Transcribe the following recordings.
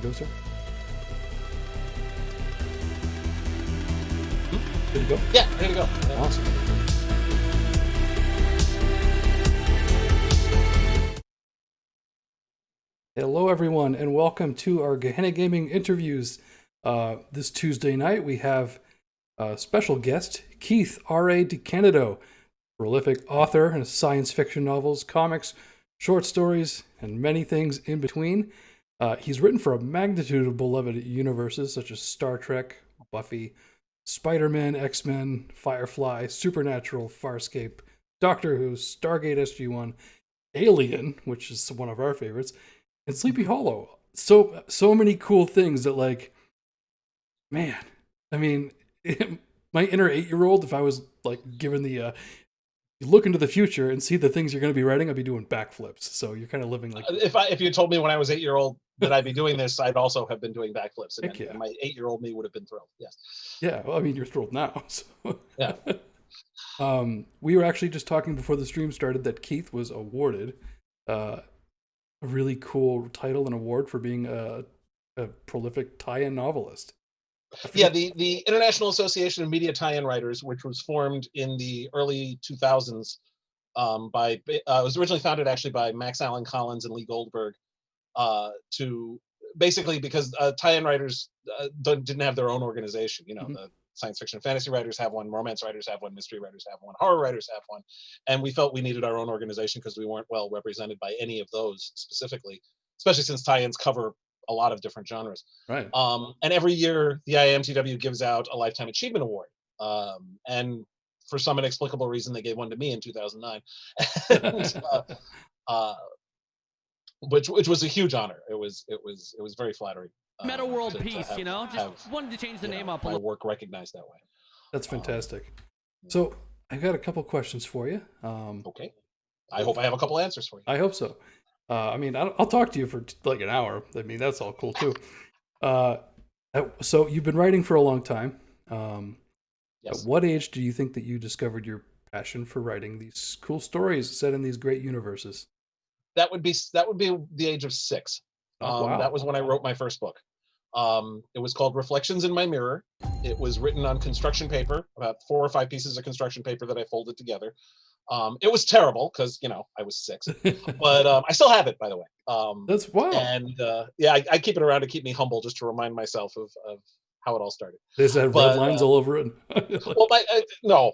to go, sir? Good to go? Yeah, ready to go. Awesome. Hello, everyone, and welcome to our Gehenna Gaming interviews. This Tuesday night, we have a special guest, Keith R.A. DeCandido, prolific author of science fiction novels, comics, short stories, and many things in between. He's written for a magnitude of beloved universes such as Star Trek, Buffy, Spider-Man, X-Men, Firefly, Supernatural, Farscape, Doctor Who, Stargate SG-1, Alien, which is one of our favorites, and Sleepy Hollow. So many cool things that, like, man, I mean, my inner 8-year-old, if I was like given the look into the future and see the things you're going to be writing, I'd be doing backflips. So you're kind of living like if you told me when I was 8-year-old that I'd be doing this, I'd also have been doing backflips, and, yeah. and my 8-year-old me would have been thrilled. Yes. Yeah, well, I mean, you're thrilled now. So. Yeah. We were actually just talking before the stream started that Keith was awarded a really cool title and award for being a prolific tie-in novelist. Yeah, the International Association of Media Tie-in Writers, which was formed in the early 2000s, it was originally founded actually by Max Allan Collins and Lee Goldberg, to basically because tie-in writers didn't have their own organization. You know, the science fiction and fantasy writers have one, romance writers have one, mystery writers have one, horror writers have one, and we felt we needed our own organization because we weren't well represented by any of those specifically, especially since tie-ins cover a lot of different genres. Right. And every year the IMTW gives out a Lifetime Achievement Award. And for some inexplicable reason, they gave one to me in 2009. And, which was a huge honor. It was very flattering. Meta world peace, you know, just wanted to change the name up a my little. work recognized that way. That's fantastic. So I got a couple questions for you. Okay. I hope I have a couple answers for you. I hope so. I mean, I'll talk to you for like an hour. I mean, that's all cool too. So you've been writing for a long time. Yes. At what age do you think that you discovered your passion for writing these cool stories set in these great universes? That would be the age of 6. Wow. That was when I wrote my first book. It was called Reflections in My Mirror. It was written on construction paper, about 4 or 5 pieces of construction paper that I folded together. It was terrible because, you know, I was 6, but I still have it, by the way. That's wow. And yeah, I keep it around to keep me humble, just to remind myself of how it all started. Does that have red lines all over it? Well, no,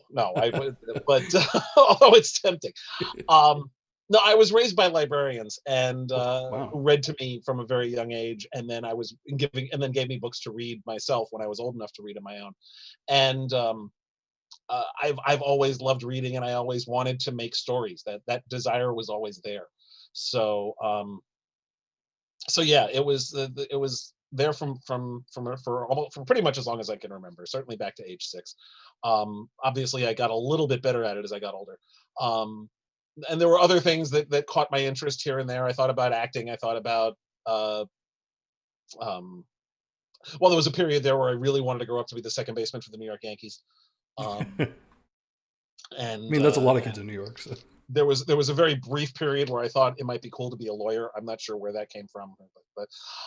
but although it's tempting. No, I was raised by librarians and Wow. who read to me from a very young age, and then gave me books to read myself when I was old enough to read on my own. And I've always loved reading, and I always wanted to make stories. That desire was always there. So yeah, it was there from pretty much as long as I can remember. Certainly back to age 6. Obviously, I got a little bit better at it as I got older. And there were other things that caught my interest here and there. I thought about acting. I thought about well, there was a period there where I really wanted to grow up to be the second baseman for the New York Yankees. And I mean, that's a lot of kids in New York. So. There was a very brief period where I thought it might be cool to be a lawyer. I'm not sure where that came from,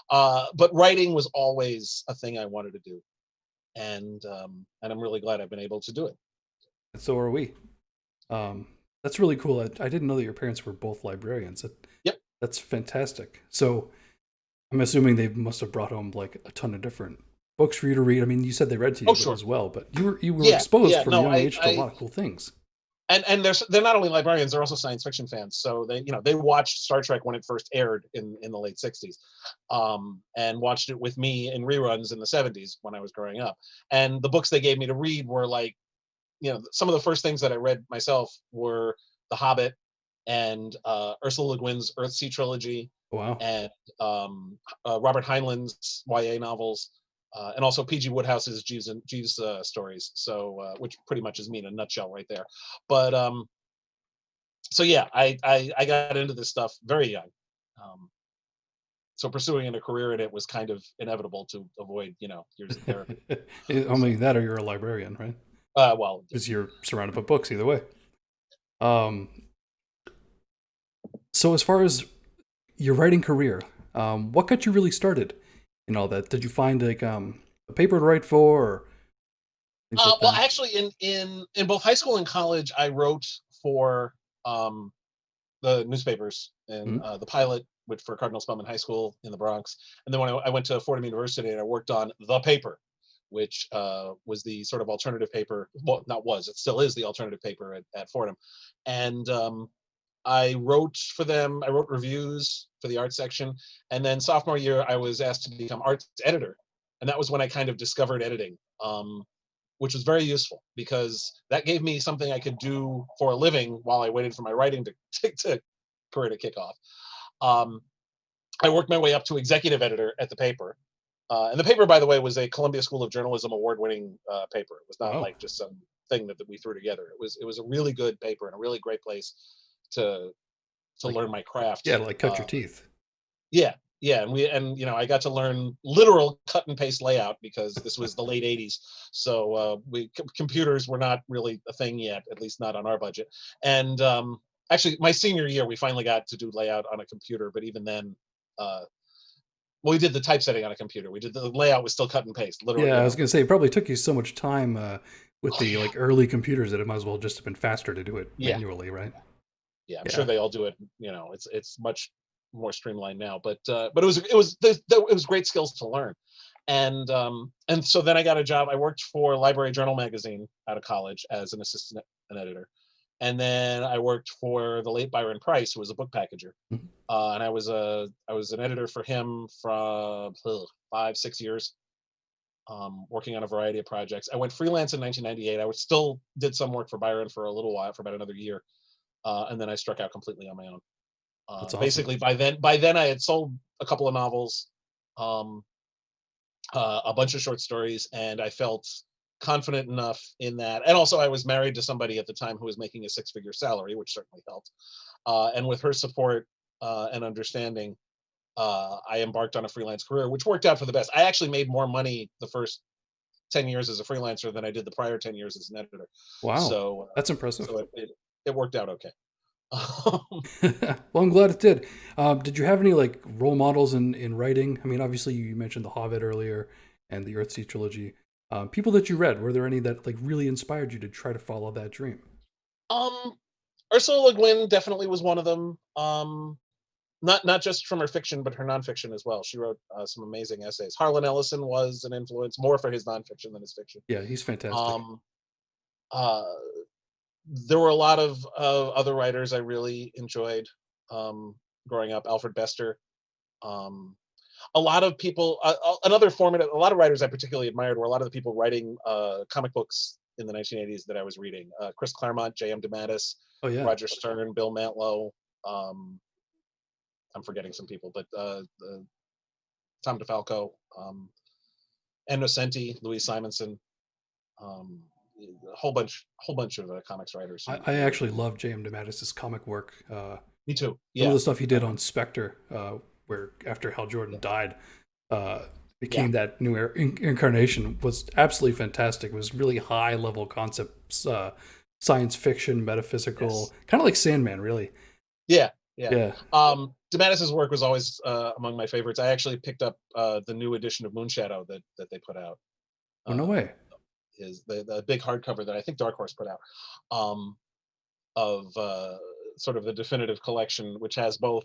but writing was always a thing I wanted to do, and I'm really glad I've been able to do it. And so are we. That's really cool. I didn't know that your parents were both librarians. Yep. That's fantastic. So I'm assuming they must have brought home like a ton of different books for you to read. I mean, you said they read to you sure. as well, but you were exposed from a young age to a lot of cool things. And they're not only librarians, they're also science fiction fans. So they watched Star Trek when it first aired in the late 60s, and watched it with me in reruns in the 70s when I was growing up. And the books they gave me to read were like, some of the first things that I read myself were The Hobbit and Ursula Le Guin's Earthsea trilogy. Wow. And Robert Heinlein's YA novels, and also P.G. Wodehouse's Jeeves stories. So, which pretty much is me in a nutshell right there. But so yeah, I got into this stuff very young. So pursuing a career in it was kind of inevitable to avoid, years of therapy. I mean, that or you're a librarian, right? Well, because you're surrounded by books either way. So as far as your writing career, what got you really started and all that. Did you find like a paper to write for, or things like Well, that? actually, in both high school and college, I wrote for the newspapers and Mhm. the Pilot, which for Cardinal Spellman High School in the Bronx. And then when I went to Fordham University, and I worked on the paper, which was the sort of alternative paper. Well, not was, it still is the alternative paper at Fordham. And I wrote for them. I wrote reviews for the art section. And then sophomore year, I was asked to become arts editor. And that was when I kind of discovered editing, which was very useful because that gave me something I could do for a living while I waited for my writing to career to kick off. Um, I worked my way up to executive editor at the paper. And the paper, by the way, was a Columbia School of Journalism award-winning paper. It was not Wow. like just some thing that we threw together. It was a really good paper and a really great place to Like, learn my craft. yeah, to, like cut your teeth. Yeah, yeah, and I got to learn literal cut and paste layout because this was the late '80s, so computers were not really a thing yet, at least not on our budget. And actually, my senior year, we finally got to do layout on a computer, but even then, well, we did the typesetting on a computer. We did the layout was still cut and paste, literally. Yeah, I was gonna say it probably took you so much time with Oh, the like early computers that it might as well just have been faster to do it yeah, manually, right? yeah. I'm sure Yeah. they all do it. It's much more streamlined now, but it was great skills to learn. And so then I got a job. I worked for Library Journal magazine out of college as an assistant an editor, and then I worked for the late Byron Price, who was a book packager, Mhm. and I was an editor for him for 5-6 years, working on a variety of projects. I went freelance in 1998. I still did some work for Byron for a little while, for about another year, and then I struck out completely on my own. That's awesome. Basically, by then I had sold a couple of novels, um, a bunch of short stories, and I felt confident enough in that. And also, I was married to somebody at the time who was making a six-figure salary, which certainly helped. And with her support and understanding, I embarked on a freelance career, which worked out for the best. I actually made more money the first 10 years as a freelancer than I did the prior 10 years as an editor. Wow, So, that's impressive. so it worked out okay. Well, I'm glad it did. Did you have any like role models in writing? I mean, obviously you mentioned The Hobbit earlier and the Earthsea trilogy. People that you read, were there any that like really inspired you to try to follow that dream? um, Ursula Le Guin definitely was one of them. Not just from her fiction, but her nonfiction as well. She wrote some amazing essays. Harlan Ellison was an influence, more for his nonfiction than his fiction. Yeah, he's fantastic. Um, uh, there were a lot of other writers I really enjoyed growing up. Alfred Bester. Um, a lot of people. Another format. A lot of writers I particularly admired were a lot of the people writing comic books in the 1980s that I was reading. Chris Claremont, J.M. DeMatteis, Oh yeah. Roger Stern, Bill Mantlo. Um, I'm forgetting some people, but Tom DeFalco, Ann Nocenti, Louise Simonson, um, a whole bunch of comics writers I who actually love J.M. DeMatteis' comic work. me too. Some of Yeah, the stuff he did on Spectre, where after Hal Jordan yeah, died, uh, yeah, became that new incarnation, was absolutely fantastic. It was really high level concepts, science fiction, metaphysical, yes, kind of like Sandman, really. yeah, yeah. Yeah. DeMatteis's work was always among my favorites. I actually picked up the new edition of Moonshadow that they put out. Oh no Uh, way. is the big hardcover that I think Dark Horse put out, um, of sort of the definitive collection, which has both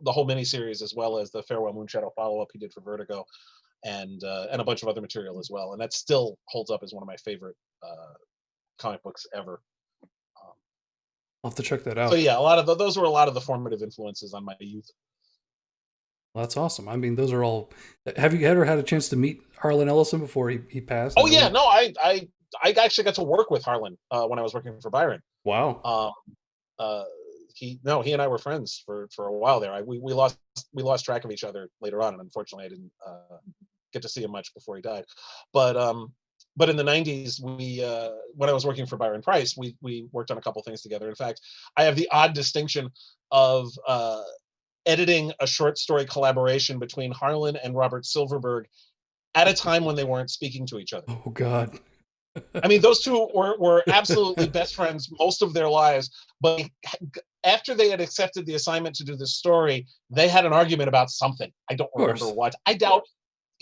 the whole miniseries as well as the Farewell Moonshadow follow-up he did for Vertigo, and a bunch of other material as well. And that still holds up as one of my favorite comic books ever. Um, I'll have to check that so out. yeah, a lot of those were a lot of the formative influences on my youth. Well, that's awesome. I mean, those are all. Have you ever had a chance to meet Harlan Ellison before he passed? I Oh know yeah, he. no, I actually got to work with Harlan when I was working for Byron. Wow. Um, uh, he and I were friends for a while there. We lost track of each other later on, and unfortunately, I didn't get to see him much before he died. But in the '90s, when I was working for Byron Price, we worked on a couple things together. In fact, I have the odd distinction of editing a short story collaboration between Harlan and Robert Silverberg at a time when they weren't speaking to each other. Oh God. I mean, those two were absolutely best friends most of their lives, but after they had accepted the assignment to do this story, they had an argument about something. I don't Of remember course. what. I doubt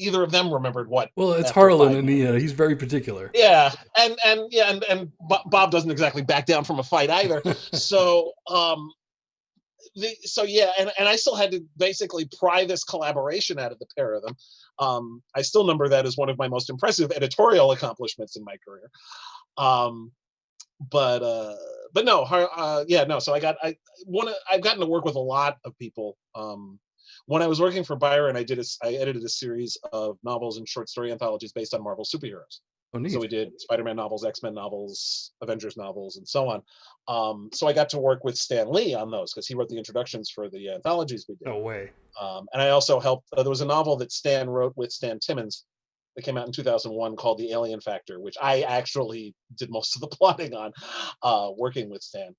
either of them remembered what. Well, it's after Harlan, 5 and minutes. he's very particular. Yeah, and Bob doesn't exactly back down from a fight either. So and I still had to basically pry this collaboration out of the pair of them. I still number that as one of my most impressive editorial accomplishments in my career. But no, no. So I've gotten to work with a lot of people. When I was working for Byron, I edited a series of novels and short story anthologies based on Marvel superheroes. Oh, neat. So we did Spider-Man novels, X-Men novels, Avengers novels, and so on. So I got to work with Stan Lee on those because he wrote the introductions for the anthologies we did. No way. And I also helped. There was a novel that Stan wrote with Stan Timmons that came out in 2001 called The Alien Factor, which I actually did most of the plotting on, working with Stan.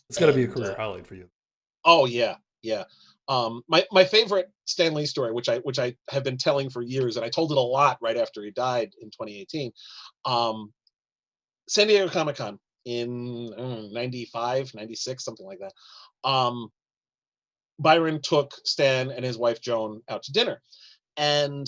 It's got to be a career highlight for you. Oh yeah. My favorite Stan Lee story, which I have been telling for years, and I told it a lot right after he died in 2018. San Diego Comic-Con in 95, 96, something like that. Byron took Stan and his wife Joan out to dinner, and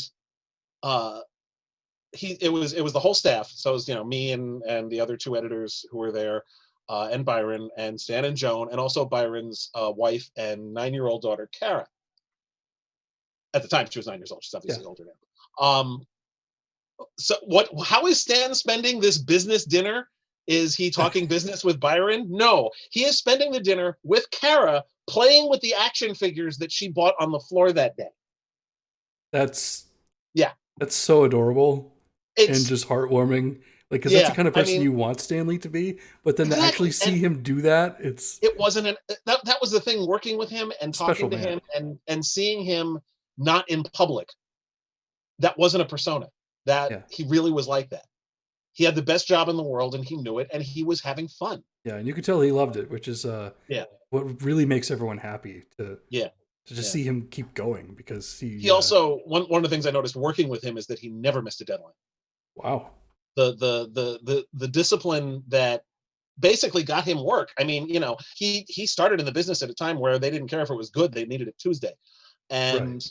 it was the whole staff. So it was me and the other 2 editors who were there. And Byron and Stan and Joan, and also Byron's wife and 9-year-old daughter, Kara. At the time, she was 9 years old. She's obviously older now. So how is Stan spending this business dinner? Is he talking business with Byron? No, he is spending the dinner with Kara, playing with the action figures that she bought on the floor that day. That's so adorable and just heartwarming. Like, because that's the kind of person you want Stan Lee to be, but then to actually see him do that, it wasn't that was the thing, working with him and talking to him and seeing him not in public. That wasn't a persona. He really was like that. He had the best job in the world and he knew it, and he was having fun. Yeah, and you could tell he loved it, which is what really makes everyone happy to just see him keep going, because he also one of the things I noticed working with him is that he never missed a deadline. Wow. The discipline that basically got him work. I mean, he started in the business at a time where they didn't care if it was good; they needed it Tuesday, and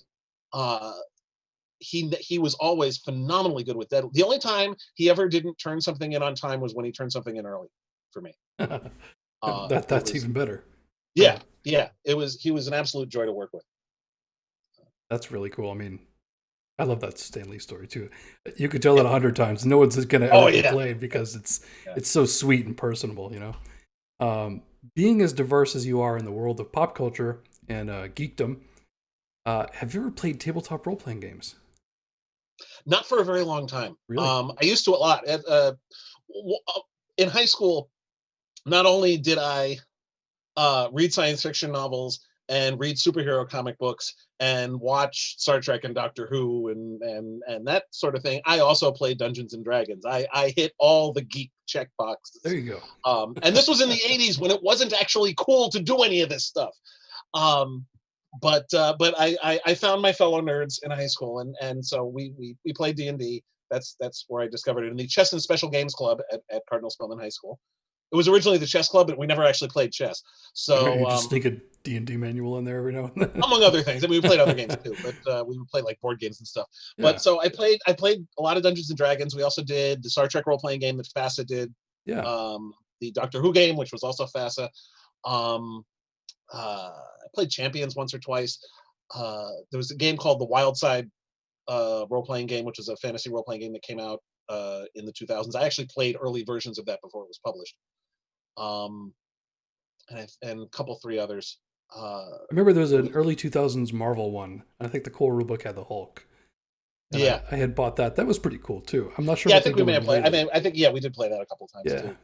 he was always phenomenally good with that. The only time he ever didn't turn something in on time was when he turned something in early, for me. That's even better. Yeah. He was an absolute joy to work with. That's really cool. I mean, I love that Stan Lee story too. You could tell it 100 times. No one's going to ever complain because it's so sweet and personable, Being as diverse as you are in the world of pop culture and geekdom, have you ever played tabletop role-playing games? Not for a very long time. Really? I used to a lot. In high school, not only did I read science fiction novels and read superhero comic books and watch Star Trek and Doctor Who and that sort of thing, I also played Dungeons and Dragons. I hit all the geek check boxes. There you go. And this was in the 80s when it wasn't actually cool to do any of this stuff. But I found my fellow nerds in high school, and so we played D&D. That's where I discovered it in the Chess and Special Games Club at Cardinal Spellman High School. It was originally the chess club, but we never actually played chess. So you just sneak a D&D manual in there every now and then. Among other things. I mean, we played other games too, but we would play like board games and stuff. Yeah. But so I played a lot of Dungeons and Dragons. We also did the Star Trek role-playing game that FASA did. Yeah. The Doctor Who game, which was also FASA. I played Champions once or twice. There was a game called The Wild Side role-playing game, which is a fantasy role-playing game that came out in the 2000s. I actually played early versions of that before it was published. And a couple, 3 others. I remember there was an early 2000s Marvel one. I think the core rulebook had the Hulk. And I had bought that. That was pretty cool too. I'm not sure. Yeah, I think we may have played. I think we did play that a couple times too.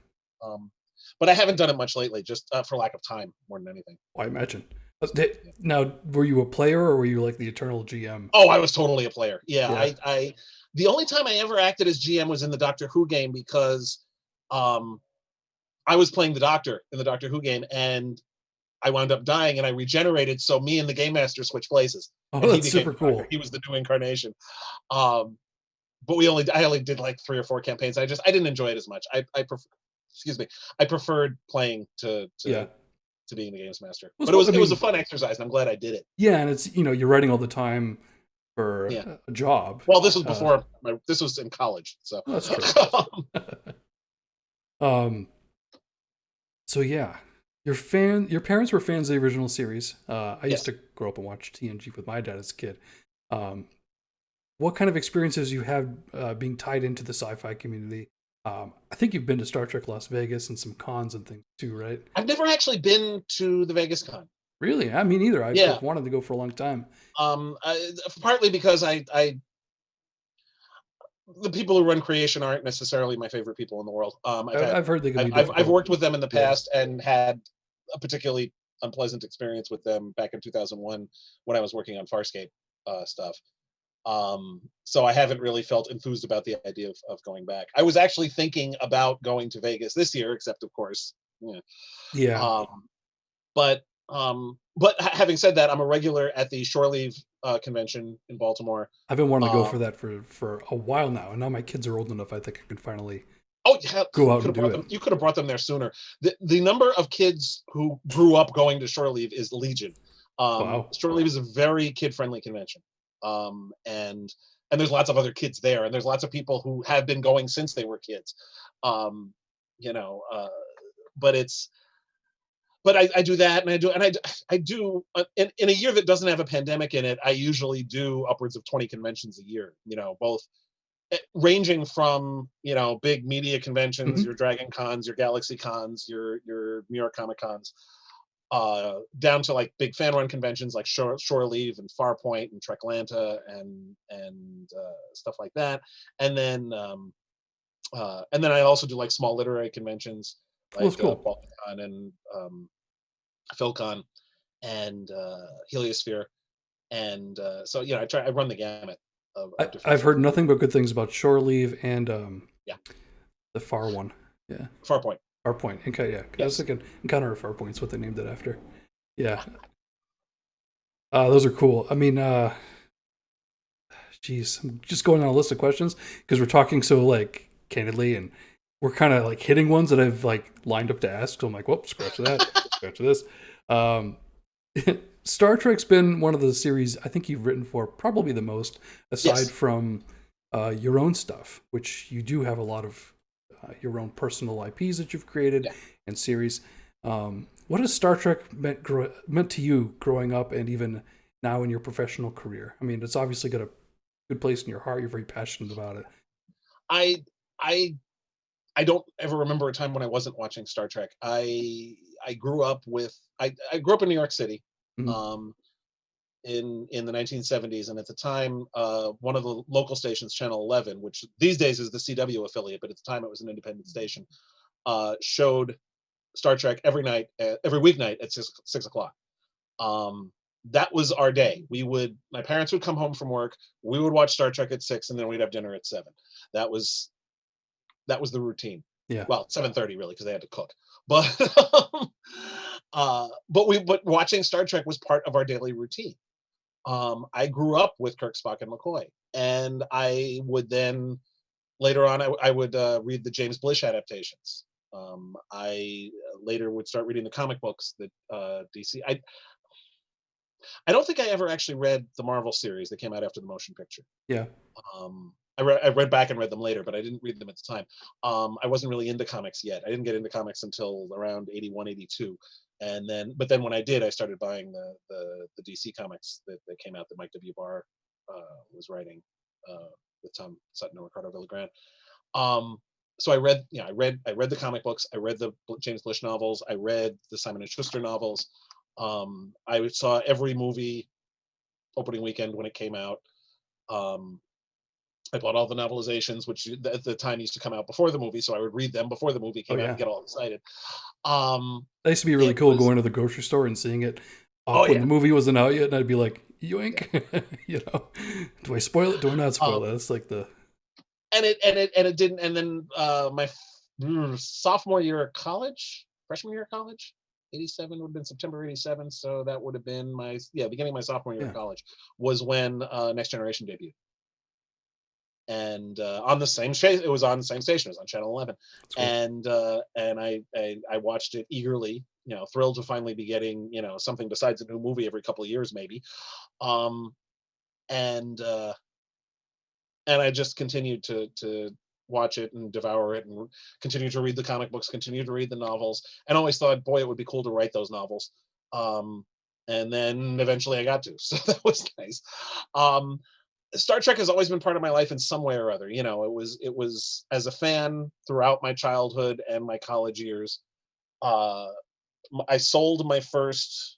But I haven't done it much lately, just for lack of time more than anything. I imagine. Now, were you a player or were you like the eternal GM? Oh, I was totally a player. Yeah. I the only time I ever acted as GM was in the Doctor Who game, because I was playing the Doctor in the Doctor Who game, and I wound up dying, and I regenerated. So me and the game master switched places. Oh, that's super cool. He was the new incarnation. But I only did like 3 or 4 campaigns. I didn't enjoy it as much. I preferred playing to being the games master. But it was a fun exercise, and I'm glad I did it. Yeah, and it's you're writing all the time. for Yeah. a job. Well, this was before this was in college, so that's true. So yeah, your parents were fans of the original series. I used to grow up and watch TNG with my dad as a kid. What kind of experiences you have being tied into the sci-fi community? I think you've been to Star Trek Las Vegas and some cons and things too, right? I've never actually been to the Vegas con. Really? I mean, either. I've wanted to go for a long time. Partly because the people who run Creation aren't necessarily my favorite people in the world. I've heard they can be I've worked with them in the past and had a particularly unpleasant experience with them back in 2001 when I was working on Farscape stuff. So I haven't really felt enthused about the idea of going back. I was actually thinking about going to Vegas this year, except of course, But having said that, I'm a regular at the Shore Leave convention in Baltimore. I've been wanting to go for that for a while now, and now my kids are old enough. I think I can finally go out and do it. You could have brought them there sooner. The number of kids who grew up going to Shore Leave is legion. Wow. Shore Leave is a very kid-friendly convention, and there's lots of other kids there, and there's lots of people who have been going since they were kids. But I do that, and I do in a year that doesn't have a pandemic in it. I usually do upwards of 20 conventions a year. Both ranging from big media conventions, your Dragon Cons, your Galaxy Cons, your New York Comic Cons, down to like big fan run conventions like Shore Leave and Farpoint and Treklanta and stuff like that. And then I also do like small literary conventions like BalticCon and PhilCon and Heliosphere, and so I run the gamut. I've heard nothing but good things about Shore Leave and the far one, Farpoint. Okay, yeah. I was thinking Encounter of Farpoint's what they named it after. Yeah, those are cool. I mean, geez, I'm just going on a list of questions because we're talking so like candidly, and we're kind of like hitting ones that I've like lined up to ask. So I'm like, whoop, scratch that, scratch this. Star Trek's been one of the series I think you've written for probably the most, aside from your own stuff, which you do have a lot of your own personal IPs that you've created and series. What has Star Trek meant to you growing up and even now in your professional career? I mean, it's obviously got a good place in your heart. You're very passionate about it. I don't ever remember a time when I wasn't watching Star Trek. I grew up with I grew up in New York City, in the 1970s, and at the time, one of the local stations, Channel 11, which these days is the CW affiliate, but at the time it was an independent station, showed Star Trek every weeknight at 6 o'clock. That was our day. My parents would come home from work, we would watch Star Trek at 6, and then we'd have dinner at 7. That was the routine. Yeah. Well, 7:30 really, because they had to cook. But but watching Star Trek was part of our daily routine. I grew up with Kirk, Spock, and McCoy, and I would then later on I would read the James Blish adaptations. I later would start reading the comic books that DC. I don't think I ever actually read the Marvel series that came out after the motion picture. Yeah. I read back and read them later, but I didn't read them at the time. I wasn't really into comics yet. I didn't get into comics until around 81, 82. But then when I did, I started buying the DC comics that came out that Mike W. Barr was writing with Tom Sutton and Ricardo Villagrán. So I read the comic books. I read the James Blish novels. I read the Simon and Schuster novels. I saw every movie opening weekend when it came out. I bought all the novelizations, which at the time used to come out before the movie, so I would read them before the movie came out and get all excited. That used to be really cool going to the grocery store and seeing it when the movie wasn't out yet, and I'd be like, yoink. Do I spoil it? Do I not spoil it? It's like the and it didn't. And then my freshman year of college, 87 would have been September 87, so that would have been beginning of my sophomore year of college was when Next Generation debuted. And on the same station, it was on the same station. It was on Channel 11, cool. And I watched it eagerly, thrilled to finally be getting something besides a new movie every couple of years, maybe. and I just continued to watch it and devour it, and continue to read the comic books, continue to read the novels, and always thought, boy, it would be cool to write those novels. And then eventually I got to, so that was nice. Star Trek has always been part of my life in some way or other. You know, it was as a fan throughout my childhood and my college years. I sold my first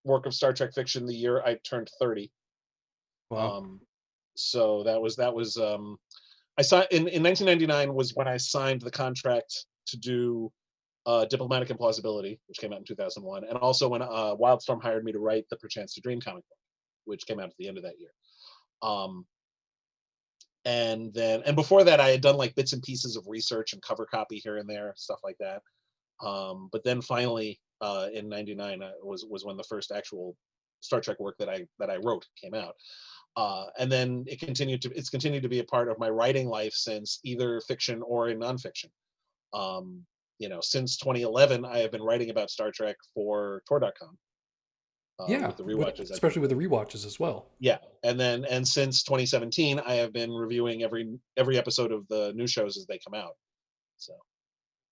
work of Star Trek fiction the year I turned 30. Wow. So that was I signed in 1999 was when I signed the contract to do Diplomatic Implausibility, which came out in 2001, and also when Wildstorm hired me to write the Perchance to Dream comic book, which came out at the end of that year. And before that, I had done like bits and pieces of research and cover copy here and there, stuff like that. But then finally, in '99, was when the first actual Star Trek work that I wrote came out. And then it's continued to be a part of my writing life since, either fiction or in nonfiction. You know, since 2011, I have been writing about Star Trek for Tor.com. With the rewatches, especially with the rewatches as well. Yeah, and since 2017, I have been reviewing every episode of the new shows as they come out. So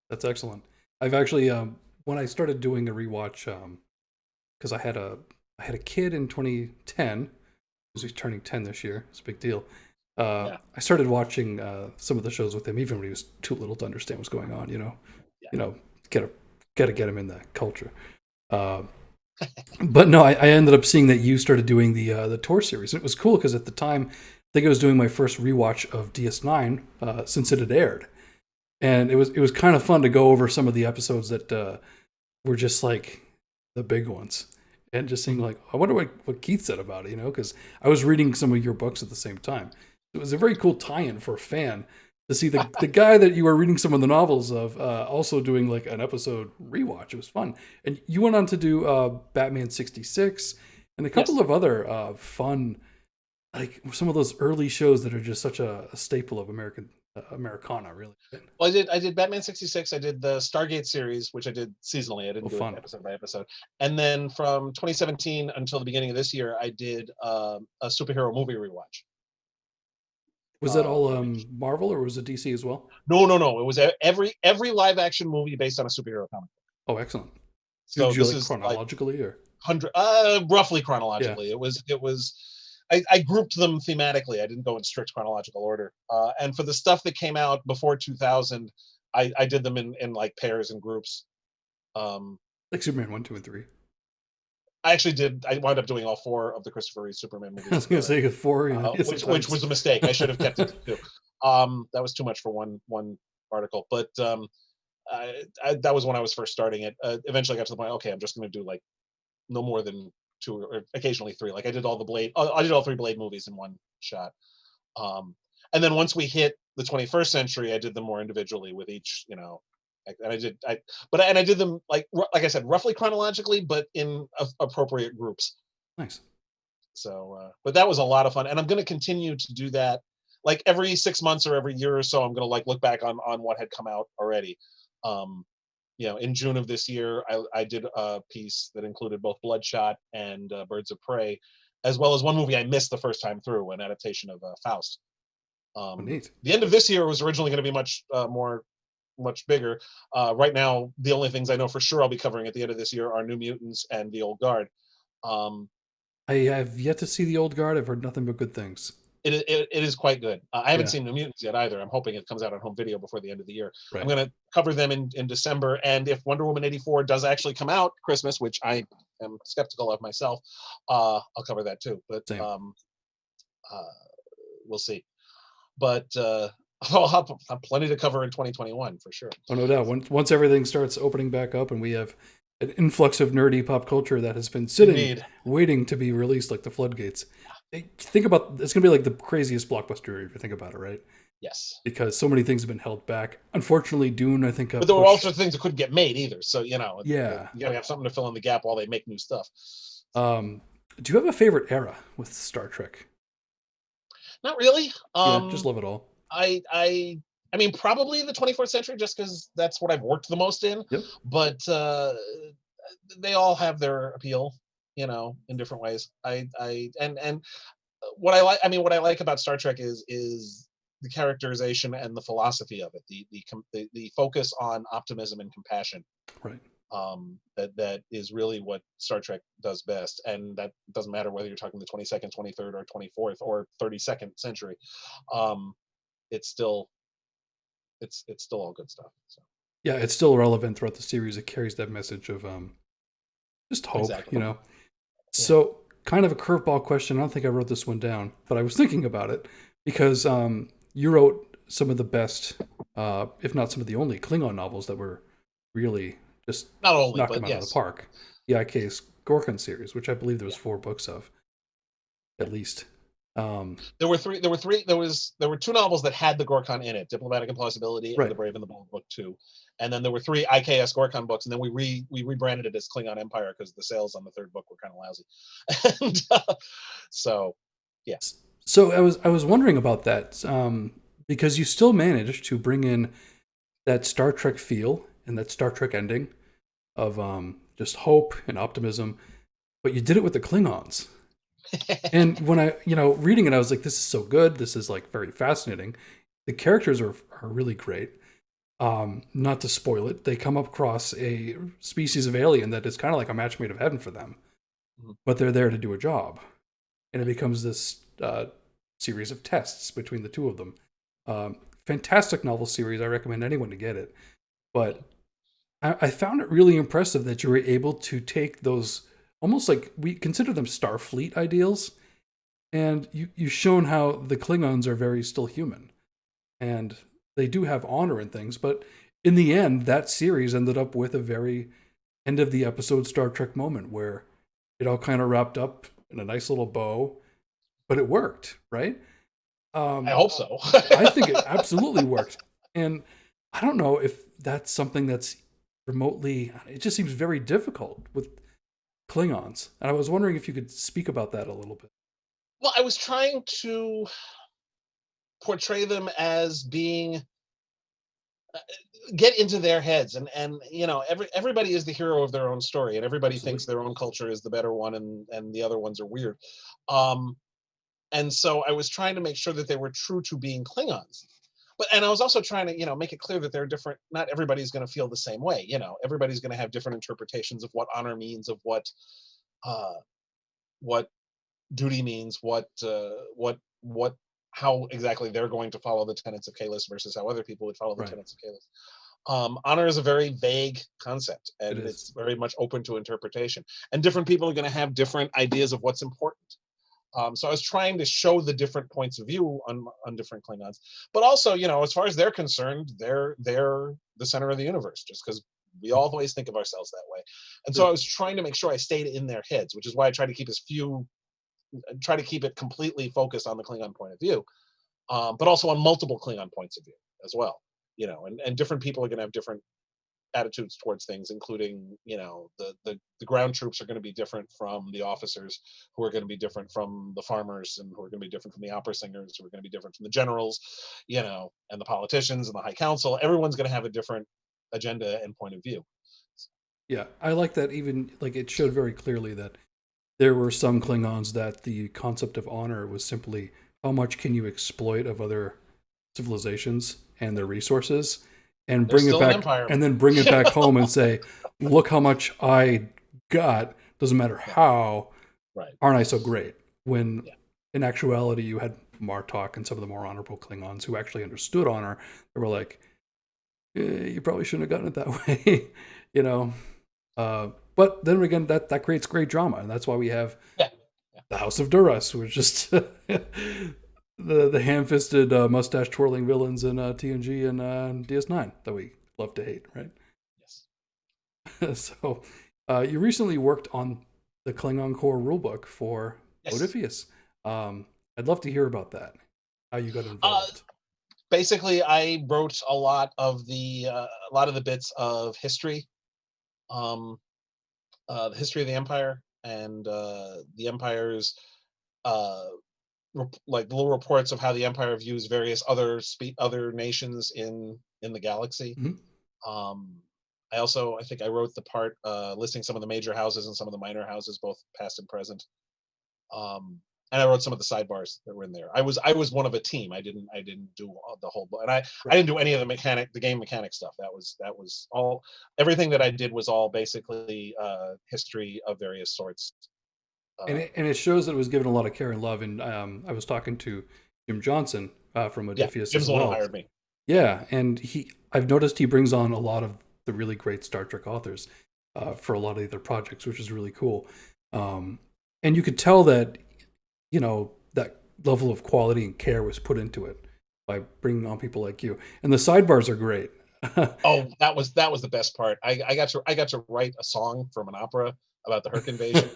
that's excellent. I've actually when I started doing a rewatch, because I had a kid in 2010, who's turning 10 this year. It's a big deal. I started watching some of the shows with him, even when he was too little to understand what's going on. You know, gotta get him in that culture. But no, I ended up seeing that you started doing the tour series. And it was cool because at the time, I think I was doing my first rewatch of DS9 since it had aired, and it was kind of fun to go over some of the episodes that were just like the big ones, and just seeing like, I wonder what Keith said about it, because I was reading some of your books at the same time. It was a very cool tie-in for a fan to see the guy that you were reading some of the novels of also doing like an episode rewatch. It was fun. And you went on to do Batman 66 and a couple of other fun, like some of those early shows that are just such a staple of Americana, really. Well, I did Batman 66. I did the Stargate series, which I did seasonally. I didn't do it episode by episode. And then from 2017 until the beginning of this year, I did a superhero movie rewatch. Was that all Marvel, or was it DC as well? No. It was every live action movie based on a superhero comic. Oh, excellent. So did you this like is chronologically, like or roughly chronologically? Yeah. It was. I grouped them thematically. I didn't go in strict chronological order. And for the stuff that came out before 2000, I did them in like pairs and groups. Like Superman 1, 2, and 3. I actually did. I wound up doing all 4 of the Christopher Reeve Superman movies. I was going to say 4, which was a mistake. I should have kept it to 2. That was too much for one article. But that was when I was first starting it. Eventually, I got to the point. Okay, I'm just going to do like no more than 2 or occasionally 3. Like I did all 3 Blade movies in one shot. And then once we hit the 21st century, I did them more individually with each, and I did them like I said, roughly chronologically, but in appropriate groups. Nice. So, but that was a lot of fun, and I'm going to continue to do that. Like every 6 months or every year or so, I'm going to like look back on what had come out already. In June of this year, I did a piece that included both Bloodshot and Birds of Prey, as well as one movie I missed the first time through, an adaptation of Faust. Neat. The end of this year was originally going to be much bigger. Right now, the only things I know for sure I'll be covering at the end of this year are New Mutants and The Old Guard. I have yet to see The Old Guard. I've heard nothing but good things. It is quite good. I haven't seen New Mutants yet either. I'm hoping it comes out on home video before the end of the year. Right. I'm going to cover them in December, and if Wonder Woman 84 does actually come out Christmas, which I am skeptical of myself, I'll cover that too. But we'll see. But I'll have plenty to cover in 2021 for sure. Oh, no doubt. Once everything starts opening back up and we have an influx of nerdy pop culture that has been sitting, waiting to be released like the floodgates. Think about, it's going to be like the craziest blockbuster if you think about it, right? Yes. Because so many things have been held back. Unfortunately, Dune, I think... But there were all sorts of things that couldn't get made either. So, you got to have something to fill in the gap while they make new stuff. Do you have a favorite era with Star Trek? Not really. Just love it all. I mean, probably the 24th century, just because that's what I've worked the most in. Yep. But they all have their appeal, in different ways. And what I like, I mean, what I like about Star Trek is the characterization and the philosophy of it, the focus on optimism and compassion. Right. That is really what Star Trek does best, and that doesn't matter whether you're talking the 22nd, 23rd, or 24th, or 32nd century. It's still all good stuff. So. Yeah, it's still relevant throughout the series. It carries that message of just hope, Exactly. you know. So, kind of a curveball question. I don't think I wrote this one down, but I was thinking about it because you wrote some of the best, if not some of the only Klingon novels that were really just Not only, knocked but them out of yes. the park. The IK's Gorkon series, which I believe there was 4 books of, at least. There were 2 novels that had the Gorkon in it: Diplomatic Implausibility Right. and The Brave and the Bold Book 2. And then there were 3 IKS Gorkon books, and then we rebranded it as Klingon Empire because the sales on the 3rd book were kind of lousy. And so, yeah. So I was wondering about that because you still managed to bring in that Star Trek feel and that Star Trek ending of just hope and optimism, but you did it with the Klingons. And when I, reading it, I was like, this is so good. This is like very fascinating. The characters are really great. Not to spoil it, they come across a species of alien that is kind of like a match made of heaven for them, but they're there to do a job. And it becomes this series of tests between the two of them. Fantastic novel series. I recommend anyone to get it. But I found it really impressive that you were able to take those, almost like we consider them Starfleet ideals, and you've shown how the Klingons are very still human. And they do have honor and things, but in the end, that series ended up with a very end of the episode Star Trek moment where it all kind of wrapped up in a nice little bow, but it worked, right? I hope so. I think it absolutely worked. And I don't know if that's something that's remotely, it just seems very difficult with Klingons. And I was wondering if you could speak about that a little bit. Well, I was trying to portray them as being get into their heads, and everybody is the hero of their own story, and everybody thinks their own culture is the better one, and the other ones are weird. And so I was trying to make sure that they were true to being Klingons, and I was also trying to make it clear that they're different. Not everybody's going to feel the same way. Everybody's going to have different interpretations of what honor means, of what duty means, what how exactly they're going to follow the tenets of Kalis versus how other people would follow the tenets of Kalis. Honor is a very vague concept, and it's very much open to interpretation. And different people are going to have different ideas of what's important. So I was trying to show the different points of view on different Klingons, but also, as far as they're concerned, they're the center of the universe, just because we always think of ourselves that way. And so I was trying to make sure I stayed in their heads, which is why I try to keep it completely focused on the Klingon point of view, but also on multiple Klingon points of view as well. And different people are going to have different attitudes towards things, including, the ground troops are going to be different from the officers, who are going to be different from the farmers, and who are going to be different from the opera singers, who are going to be different from the generals, and the politicians and the High Council. Everyone's going to have a different agenda and point of view. Yeah, I like that. Even like it showed very clearly that there were some Klingons that the concept of honor was simply how much can you exploit of other civilizations and their resources, and bring it back, and then bring it back home and say, look how much I got. Doesn't matter how. Right. Aren't I so great? When in actuality, you had Martok and some of the more honorable Klingons who actually understood honor. They were like, you probably shouldn't have gotten it that way, But then again, that creates great drama, and that's why we have the House of Duras, who is just the ham-fisted, mustache-twirling villains in TNG and DS9 that we love to hate, right? Yes. So, you recently worked on the Klingon Core rulebook for Odysseus. I'd love to hear about that, how you got involved. Basically, I wrote a lot of the bits of history, the history of the Empire, and the Empire's like little reports of how the Empire views various other nations in the galaxy. Mm-hmm. I think I wrote the part listing some of the major houses and some of the minor houses, both past and present. and I wrote some of the sidebars that were in there. I was one of a team. I didn't do the whole book, and I didn't do any of the game mechanic stuff. That was all. Everything that I did was all basically history of various sorts. And it shows that it was given a lot of care and love. And I was talking to Jim Johnson from Modiphius Jim's as the one well. who hired me. Yeah, and I've noticed he brings on a lot of the really great Star Trek authors for a lot of their projects, which is really cool. And you could tell that, that level of quality and care was put into it by bringing on people like you. And the sidebars are great. Oh, that was the best part. I got to write a song from an opera about the Herc invasion.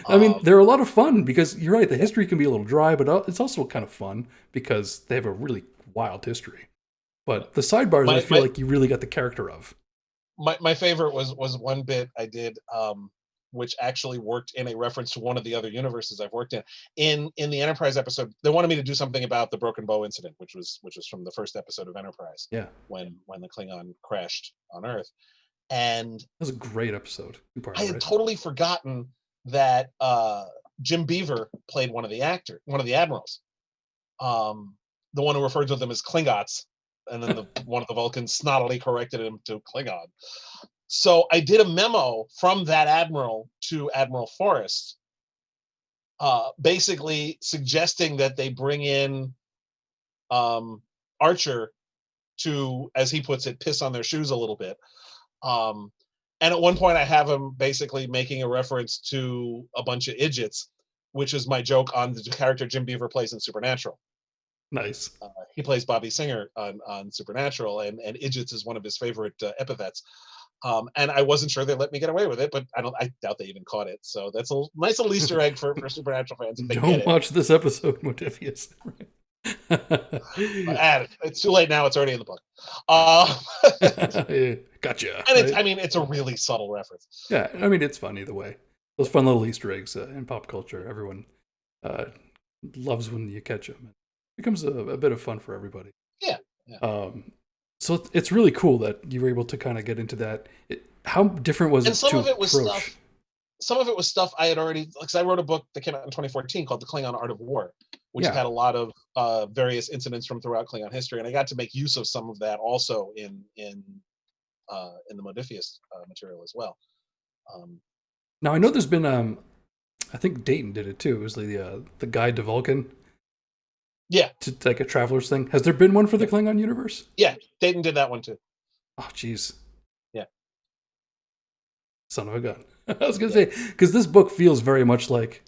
I mean, they're a lot of fun because you're right. The history can be a little dry, but it's also kind of fun because they have a really wild history. But the sidebars, I feel like you really got the character of. My favorite was one bit I did, which actually worked in a reference to one of the other universes I've worked in. In the Enterprise episode, they wanted me to do something about the Broken Bow incident, which was from the first episode of Enterprise. Yeah. When the Klingon crashed on Earth. And that was a great episode. I had totally forgotten that Jim Beaver played one of the admirals. The one who referred to them as Klingots, and then one of the Vulcans snottily corrected him to Klingon. So I did a memo from that admiral to Admiral Forrest, basically suggesting that they bring in Archer to, as he puts it, piss on their shoes a little bit. And at one point I have him basically making a reference to a bunch of idiots, which is my joke on the character Jim Beaver plays in Supernatural. Nice. He plays Bobby Singer on Supernatural, and idiots is one of his favorite epithets. And I wasn't sure they let me get away with it, but I doubt they even caught it. So that's a nice little Easter egg for Supernatural fans. If they Don't watch this episode, Modiphius. It's too late now. It's already in the book. Gotcha. And it's a really subtle reference. Yeah, I mean, it's fun either way. Those fun little Easter eggs in pop culture. Everyone loves when you catch them. It becomes a bit of fun for everybody. Yeah. So it's really cool that you were able to kind of get into that. How different was it? And some of it was stuff. Some of it was stuff I had already, because I wrote a book that came out in 2014 called The Klingon Art of War, which had a lot of various incidents from throughout Klingon history, and I got to make use of some of that also in the Modiphius material as well. Now I know there's been, I think Dayton did it too. It was the Guide to Vulcan. Yeah, to like a traveler's thing. Has there been one for the Klingon universe? Yeah, Dayton did that one too. Oh, jeez. Yeah. Son of a gun. I was gonna say, because this book feels very much like,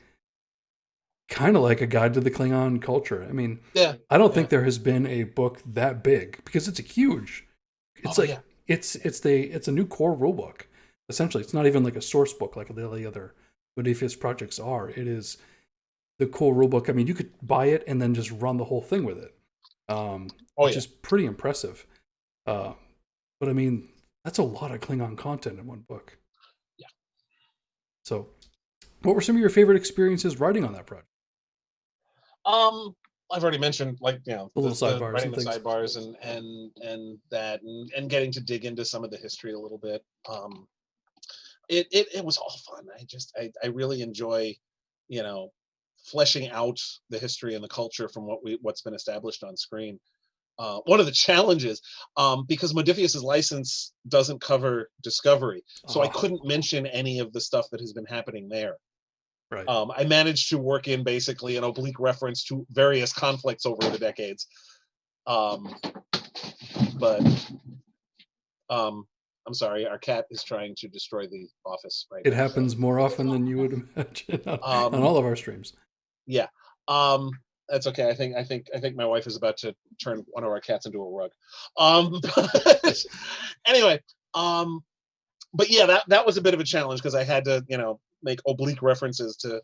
kind of like a guide to the Klingon culture. I mean, I don't think there has been a book that big because it's a huge. It's it's a new core rule book. Essentially, it's not even like a source book like the other Modiphius projects are. It is the core rule book. I mean, you could buy it and then just run the whole thing with it, which is pretty impressive. But I mean, that's a lot of Klingon content in one book. Yeah. So, what were some of your favorite experiences writing on that project? I've already mentioned, like, the little sidebars, writing the sidebars and that, and getting to dig into some of the history a little bit. It was all fun. I really enjoy, fleshing out the history and the culture from what's been established on screen. One of the challenges, because Modiphius's license doesn't cover Discovery, so I couldn't mention any of the stuff that has been happening there. Right. I managed to work in basically an oblique reference to various conflicts over the decades. But I'm sorry, our cat is trying to destroy the office right now. It happens more often than you would imagine on all of our streams. Yeah. That's okay. I think my wife is about to turn one of our cats into a rug. But anyway, but yeah, that was a bit of a challenge because I had to, make oblique references to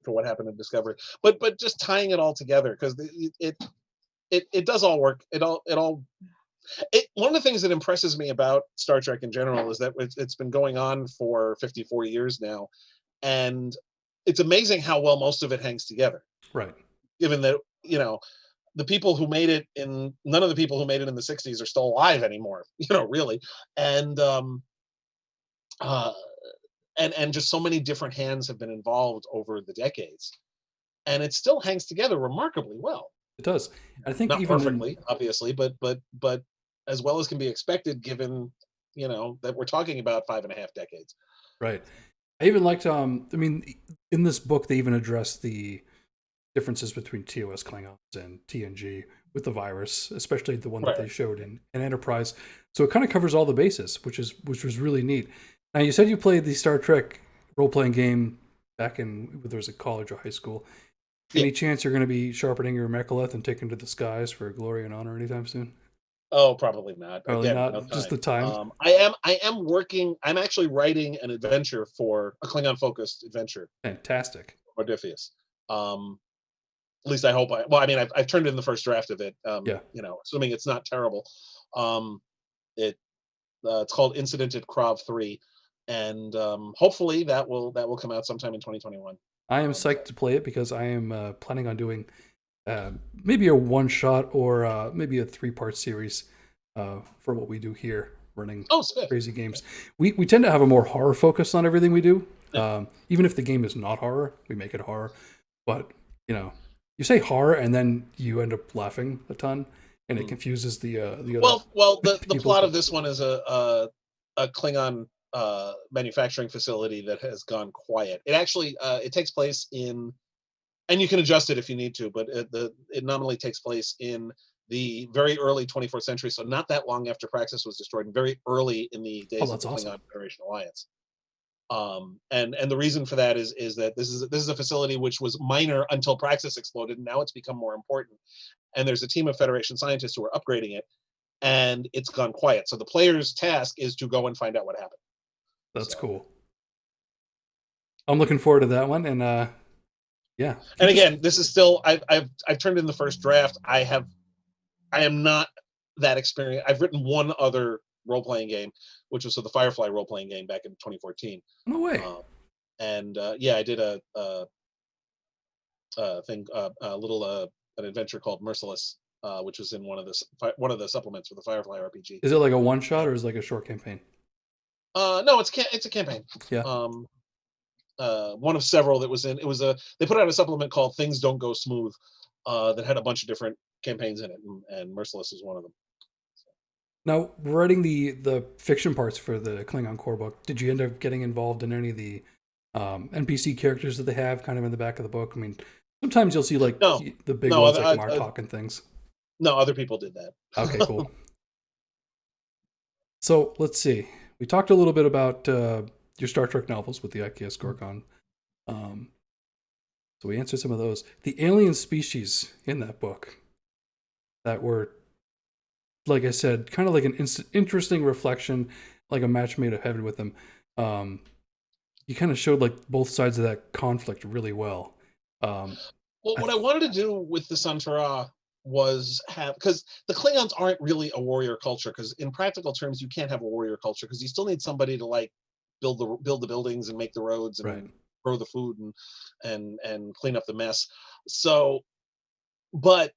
what happened in Discovery. But just tying it all together, because it does all work. One of the things that impresses me about Star Trek in general is that it's been going on for 54 years now, and it's amazing how well most of it hangs together. Right. Given that, the people who made it none of the people who made it in the 60s are still alive anymore, really. And and just so many different hands have been involved over the decades, and it still hangs together remarkably well. It does. I think Not even perfectly, obviously, but as well as can be expected, given that we're talking about 5.5 decades. right. I even liked. I mean, in this book, they even address the differences between TOS Klingons and TNG with the virus, especially the one that they showed in Enterprise. So it kind of covers all the bases, which was really neat. Now, you said you played the Star Trek role-playing game back in, whether it was at college or high school. Any chance you're going to be sharpening your mechalith and taking to the skies for glory and honor anytime soon? Oh, probably not. Probably Again, not. no time. Just the time. I am working. I'm actually writing an adventure for a Klingon-focused adventure. Fantastic. Odysseus. At least I hope. I've turned in the first draft of it. Assuming it's not terrible. It's called Incident at Krav 3, and hopefully that will come out sometime in 2021. I am psyched to play it because I am planning on doing maybe a one shot or maybe a 3-part series for what we do here, running crazy games. We tend to have a more horror focus on everything we do. Even if the game is not horror, we make it horror. But you say horror and then you end up laughing a ton, and it confuses the other. The plot of this one is a Klingon manufacturing facility that has gone quiet. It actually it takes place in, and you can adjust it if you need to, but it nominally takes place in the very early 24th century, so not that long after Praxis was destroyed, and very early in the days of the Klingon Federation Alliance. And the reason for that is that this is a facility which was minor until Praxis exploded, and now it's become more important. And there's a team of Federation scientists who are upgrading it, and it's gone quiet. So the player's task is to go and find out what happened. That's cool. I'm looking forward to that one, and yeah. And again, this is still I've turned in the first draft. I am not that experienced. I've written one other role-playing game, which was the Firefly role-playing game back in 2014. No way. I did an adventure called Merciless, which was in one of the supplements for the Firefly RPG. Is it like a one shot or is it like a short campaign? No, it's a campaign. Yeah. One of several that was in. They put out a supplement called Things Don't Go Smooth, that had a bunch of different campaigns in it, and Merciless is one of them. Now, writing the fiction parts for the Klingon core book, did you end up getting involved in any of the NPC characters that they have kind of in the back of the book? I mean, sometimes you'll see the big ones like Martok and things. No, other people did that. Okay, cool. So let's see. We talked a little bit about your Star Trek novels with the IKS Gorkon. So we answered some of those. The alien species in that book that were, like I said, kind of like an interesting reflection, like a match made of heaven with them. You kind of showed like both sides of that conflict really well. What I wanted to do with the Santara was because the Klingons aren't really a warrior culture, because in practical terms you can't have a warrior culture because you still need somebody to like build the buildings and make the roads and grow the food and clean up the mess. So, but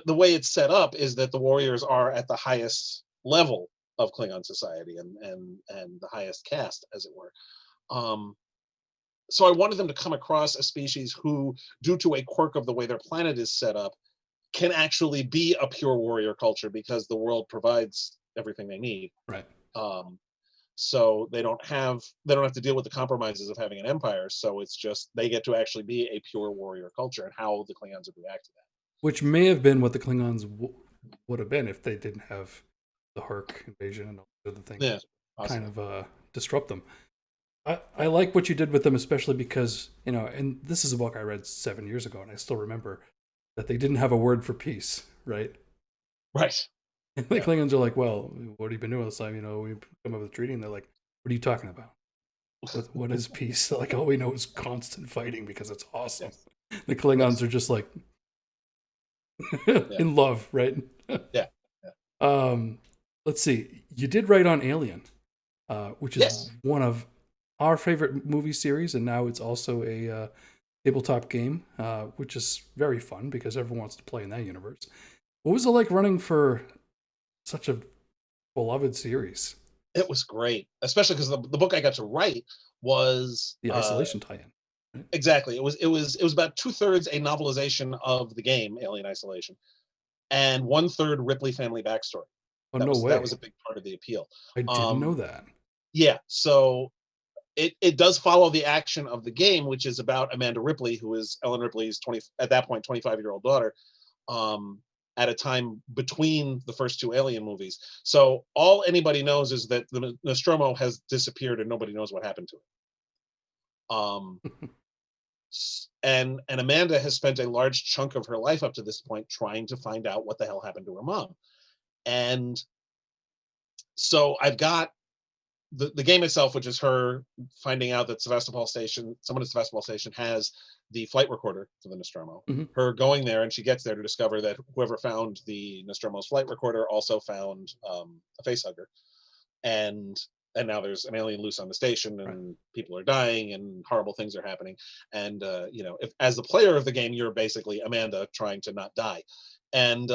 the way it's set up is that the warriors are at the highest level of Klingon society and the highest caste, as it were. So I wanted them to come across a species who, due to a quirk of the way their planet is set up, can actually be a pure warrior culture because the world provides everything they need. Right. So they don't have to deal with the compromises of having an empire. So it's just they get to actually be a pure warrior culture, and how the Klingons would react to that. Which may have been what the Klingons would have been if they didn't have the Hark invasion and all the other things kind of disrupt them. I like what you did with them, especially because, and this is a book I read 7 years ago, and I still remember that they didn't have a word for peace, right? Right. And the Klingons are like, well, what have you been doing this time? We come up with a treaty, and they're like, what are you talking about? What is peace? They're like, all we know is constant fighting because it's awesome. Yes. The Klingons are just like in love, right? Yeah. Let's see. You did write on Alien, which is one of our favorite movie series, and now it's also a tabletop game, which is very fun because everyone wants to play in that universe. What was it like running for such a beloved series? It was great, especially because the book I got to write was The isolation tie-in. Right? exactly. It was about 2/3 a novelization of the game Alien Isolation, and 1/3 Ripley family backstory. Oh, That no was that way. was a big part of the appeal. I didn't know Um, that. yeah, so it does follow the action of the game, which is about Amanda Ripley, who is Ellen Ripley's 20 at that point 25-year-old daughter, um, at a time between the first two Alien movies. So all anybody knows is that the Nostromo has disappeared and nobody knows what happened to it. And Amanda has spent a large chunk of her life up to this point trying to find out what the hell happened to her mom. And so I've got the game itself, which is her finding out that someone at Sevastopol Station has the flight recorder for the Nostromo. Mhm. Her going there, and she gets there to discover that whoever found the Nostromo's flight recorder also found a facehugger, and now there's an alien loose on the station, and Right. people are dying, and horrible things are happening. And if as the player of the game, you're basically Amanda trying to not die, and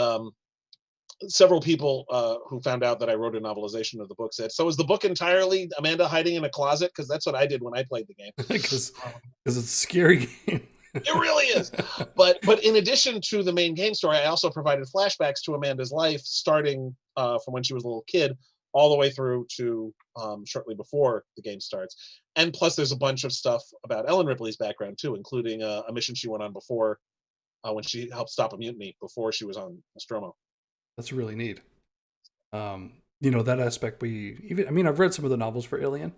several people who found out that I wrote a novelization of the book said, "So is the book entirely Amanda hiding in a closet?" Because that's what I did when I played the game. Because Um, it's a scary game. it really is. But in addition to the main game story, I also provided flashbacks to Amanda's life, starting from when she was a little kid, all the way through to shortly before the game starts. And plus, there's a bunch of stuff about Ellen Ripley's background too, including a mission she went on before when she helped stop a mutiny before she was on Nostromo. That's really neat. That aspect I've read some of the novels for Alien,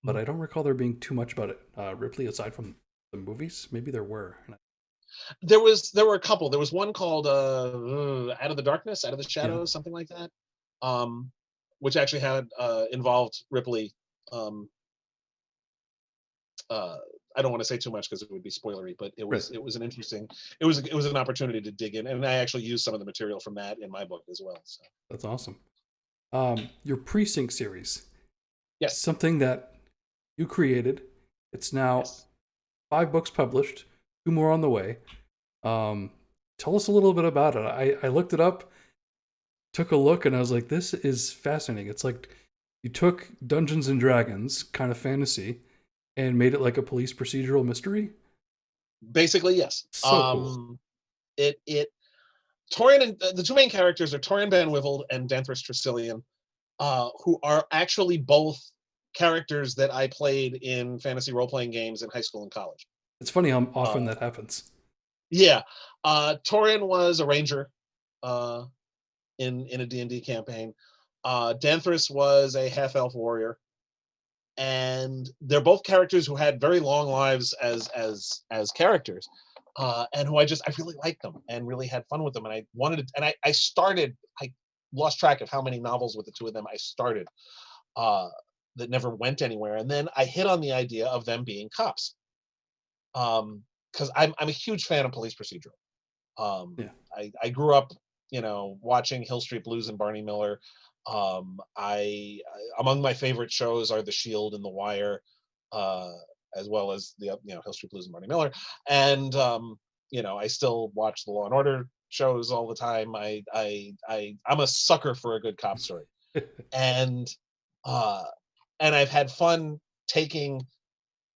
but I don't recall there being too much about it. Ripley, aside from the movies, maybe there were. There were a couple. There was one called Out of the Darkness, Out of the Yeah. Shadows, something like that, um, which actually had involved Ripley. Um, uh, I don't want to say too much because it would be spoilery, but Right. it was an interesting it was an opportunity to dig in, and I actually used some of the material from that in my book as well. So That's awesome. Your Precinct series, yes, something that you created. It's now yes. 5 books published, 2 more on the way. Tell us a little bit about it. I looked it up, took a look, and I was like, this is fascinating. It's like you took Dungeons and Dragons, kind of fantasy, and made it like a police procedural mystery. Basically, yes. So cool. It Torian and the two main characters are Torian Van Wiveld and Danthras Tressilian, who are actually both characters that I played in fantasy role-playing games in high school and college. It's funny how Uh, often that happens. yeah, Torian was a ranger in a D&D campaign. Danthras was a half-elf warrior, and they're both characters who had very long lives as characters, and who I really liked them and really had fun with them, and I wanted to, and I lost track of how many novels with the two of them I started that never went anywhere, and then I hit on the idea of them being cops, because I'm a huge fan of police procedural. Yeah. I grew up, watching Hill Street Blues and Barney Miller. Among my favorite shows are The Shield and The Wire, uh, as well as the Hill Street Blues and Barney Miller. And I still watch the Law and Order shows all the time. I'm a sucker for a good cop story, and uh, and I've had fun taking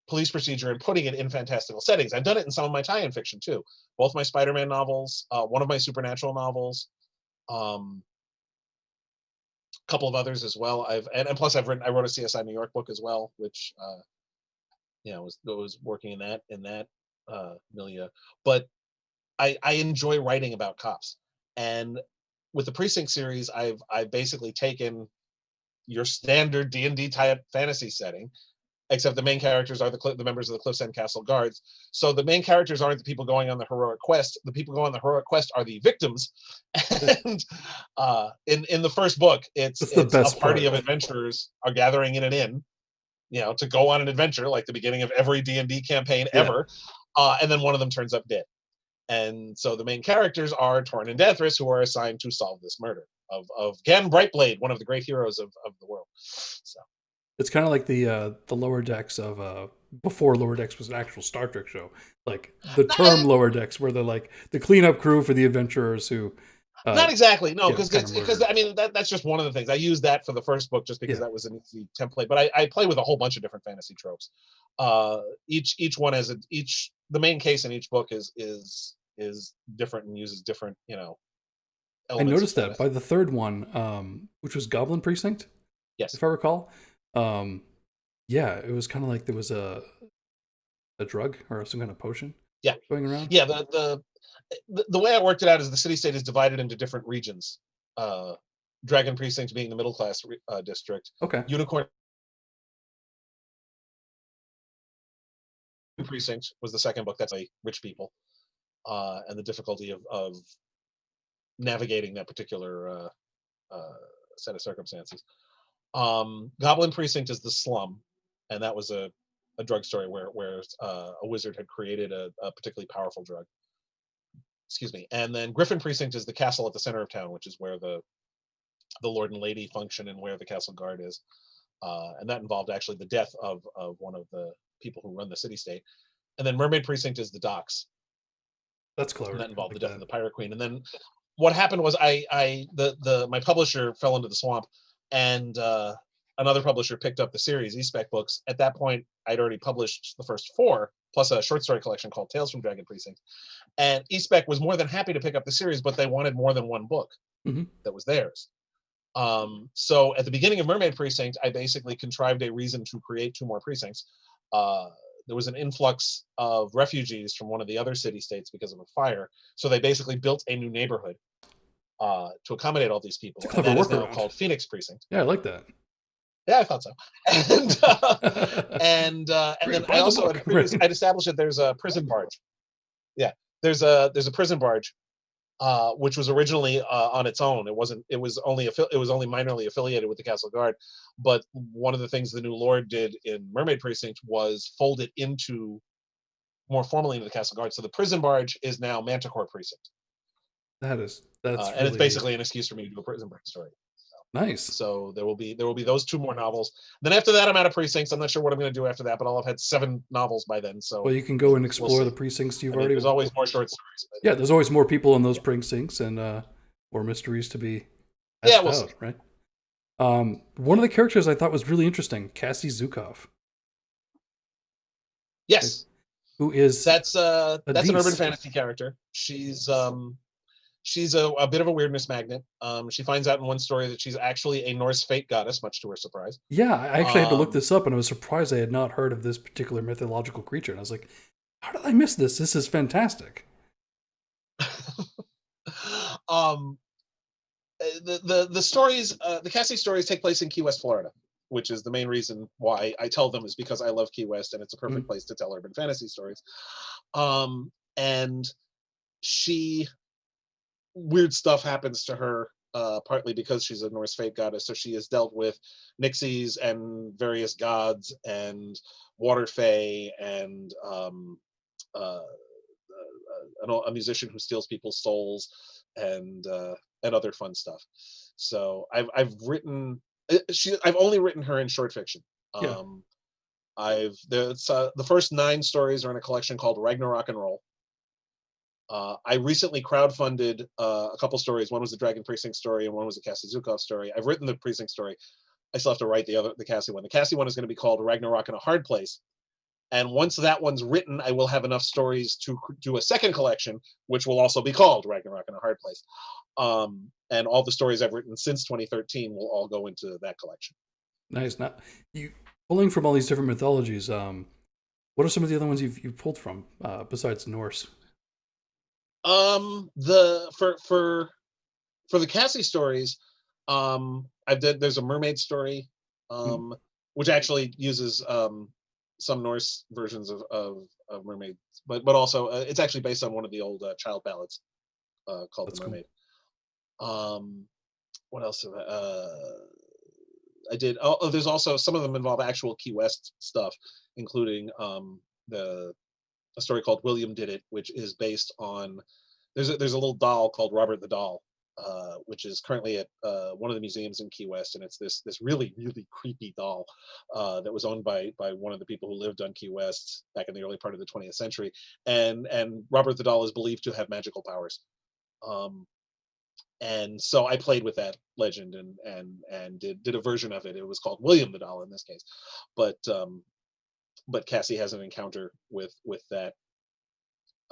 police procedure and putting it in fantastical settings. I've done it in some of my tie-in fiction too. Both my Spider-Man novels, one of my supernatural novels, um, a couple of others as well. And plus I wrote a CSI New York book as well, which was working in that milieu. But I enjoy writing about cops, and with the Precinct series, I've basically taken your standard D&D type fantasy setting, except the main characters are the members of the Cliffs End Castle Guards. So the main characters aren't the people going on the heroic quest. The people going on the heroic quest are the victims. And in the first book, it's the a best party part. of adventurers are gathering in an inn, to go on an adventure like the beginning of every D&D campaign ever. And then one of them turns up dead. And so the main characters are Torrin and Danthras, who are assigned to solve this murder of Gan Brightblade, one of the great heroes of the world. So It's kind of like the Lower Decks of before Lower Decks was an actual Star Trek show. Like the term Lower Decks, where they're like the cleanup crew for the adventurers who Not exactly, no, because kind of I mean that's just one of the things. I used that for the first book just because that was an easy template. But I play with a whole bunch of different fantasy tropes. Each one has the main case in each book is different and uses different I elements. noticed that by the third one, which was Goblin Precinct. Yes, if I recall. Yeah, it was kind of like there was a drug or some kind of potion. Yeah, going around. Yeah, the way I worked it out is the city state is divided into different regions. Dragon Precinct being the middle class district. Okay. Unicorn Precinct was the second book. That's like rich people, and the difficulty of navigating that particular set of circumstances. Goblin Precinct is the slum, and that was a drug story where a wizard had created a particularly powerful drug. Excuse me. And then Griffin Precinct is the castle at the center of town, which is where the lord and lady function and where the castle guard is. And that involved actually the death of one of the people who run the city state. And then Mermaid Precinct is the docks. That's clever. And that involved the death of the pirate queen. And then what happened was my publisher fell into the swamp, and another publisher picked up the series, eSpec Books. At that point, I'd already published the first 4, plus a short story collection called Tales from Dragon Precinct. And eSpec was more than happy to pick up the series, but they wanted more than one book that was theirs. So at the beginning of Mermaid Precinct, I basically contrived a reason to create 2 more precincts. There was an influx of refugees from one of the other city-states because of a fire. So they basically built a new neighborhood to accommodate all these people. And that is now called Phoenix Precinct. Yeah, I like that. Yeah, I thought so. And then I also I'd established that there's a prison barge. Yeah, there's a prison barge, which was originally on its own. It was only minorly affiliated with the Castle Guard. But one of the things the new Lord did in Mermaid Precinct was fold it more formally into the Castle Guard. So the prison barge is now Manticore Precinct. That's and it's basically an excuse for me to do a prison break story. Nice. So there will be those 2 more novels. Then after that, I'm out of precincts. I'm not sure what I'm going to do after that, but I'll have had 7 novels by then. So well, you can go and explore the precincts you've already. There's always more short stories. Yeah, there's always more people in those precincts and more mysteries to be out, right? One of the characters I thought was really interesting, Cassie Zukov. Yes. Who is that's an urban fantasy character. She's a bit of a weirdness magnet. She finds out in one story that she's actually a Norse fate goddess, much to her surprise. Yeah, I actually had to look this up, and I was surprised I had not heard of this particular mythological creature. And I was like, how did I miss this? This is fantastic. The stories, the Cassie stories take place in Key West, Florida, which is the main reason why I tell them, is because I love Key West and it's a perfect place to tell urban fantasy stories. And weird stuff happens to her, partly because she's a Norse fate goddess. So she has dealt with nixies and various gods and water fae and a musician who steals people's souls and other fun stuff. So I've only written her in short fiction. The first 9 stories are in a collection called Ragnarok and Roll. I recently crowdfunded a couple stories. One was the Dragon Precinct story, and one was the Cassie Zukov story. I've written the Precinct story. I still have to write the Cassie one. The Cassie one is going to be called Ragnarok in a Hard Place. And once that one's written, I will have enough stories to do a second collection, which will also be called Ragnarok in a Hard Place. And all the stories I've written since 2013 will all go into that collection. Nice. Now, you pulling from all these different mythologies. What are some of the other ones you've pulled from besides Norse? For the Cassie stories, there's a mermaid story, which actually uses some Norse versions of mermaids, but also it's actually based on one of the old child ballads called The Mermaid. Cool. What else have I did? Oh, there's also some of them involve actual Key West stuff, including a story called William Did It, which is based on there's a little doll called Robert the Doll, which is currently at one of the museums in Key West, and it's this really, really creepy doll that was owned by one of the people who lived on Key West back in the early part of the 20th century, and Robert the Doll is believed to have magical powers. And so I played with that legend and did a version of it. It was called William the Doll in this case, but Cassie has an encounter with that.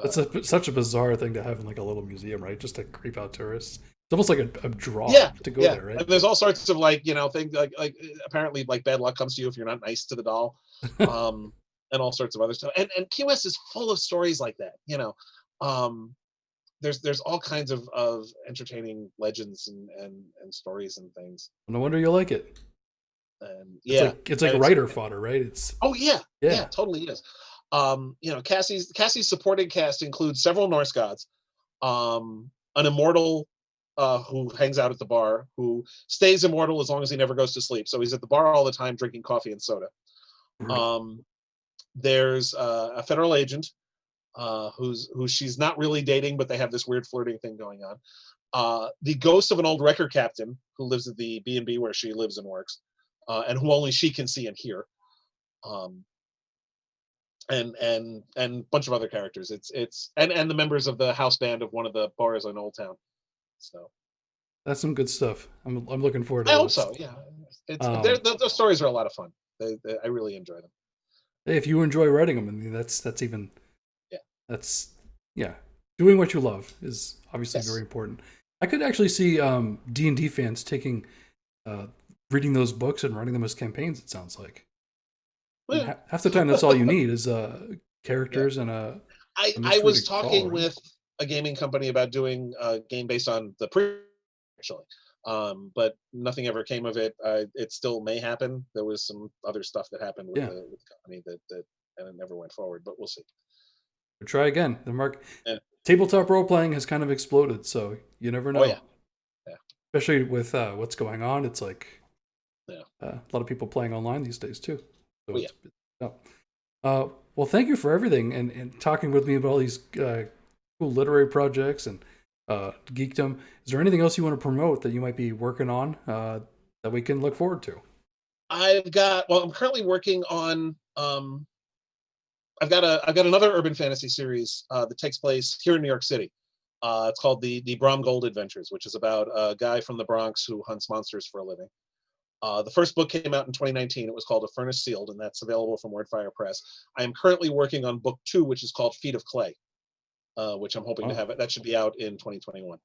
It's such a bizarre thing to have in like a little museum, right? Just to creep out tourists. It's almost like a draw to go there, right? And there's all sorts of like, things like apparently like bad luck comes to you if you're not nice to the doll, and all sorts of other stuff. And Key West is full of stories like that. There's all kinds of entertaining legends and stories and things. No wonder you like it. And it's like writer fodder, right? It's totally is. Cassie's supporting cast includes several Norse gods, an immortal who hangs out at the bar, who stays immortal as long as he never goes to sleep. So he's at the bar all the time drinking coffee and soda. Right. There's a federal agent who she's not really dating, but they have this weird flirting thing going on. The ghost of an old wrecker captain who lives at the B&B where she lives and works, and who only she can see and hear. And a bunch of other characters. It's the members of the house band of one of the bars in Old Town. So that's some good stuff. I'm looking forward to it. I hope so. Yeah, the stories are a lot of fun. I really enjoy them. Hey, if you enjoy writing them, I mean that's doing what you love is obviously very important. I could actually see D&D fans taking reading those books and writing them as campaigns. It sounds like. Half the time, that's all you need is characters and a. I was talking with a gaming company about doing a game based on the actually, but nothing ever came of it. It still may happen. There was some other stuff that happened with the company that and it never went forward. But we'll see. We'll try again. The tabletop role playing has kind of exploded, so you never know. Oh, yeah. Especially with what's going on, it's like a lot of people playing online these days too. So well, thank you for everything and talking with me about all these cool literary projects and geekdom. Is there anything else you want to promote that you might be working on that we can look forward to? I'm currently working on. I've got another urban fantasy series that takes place here in New York City. It's called the Brom Gold Adventures, which is about a guy from the Bronx who hunts monsters for a living. The first book came out in 2019. It was called A Furnace Sealed, and that's available from Wordfire Press. I am currently working on book 2, which is called Feet of Clay, which I'm hoping to have. That should be out in 2021.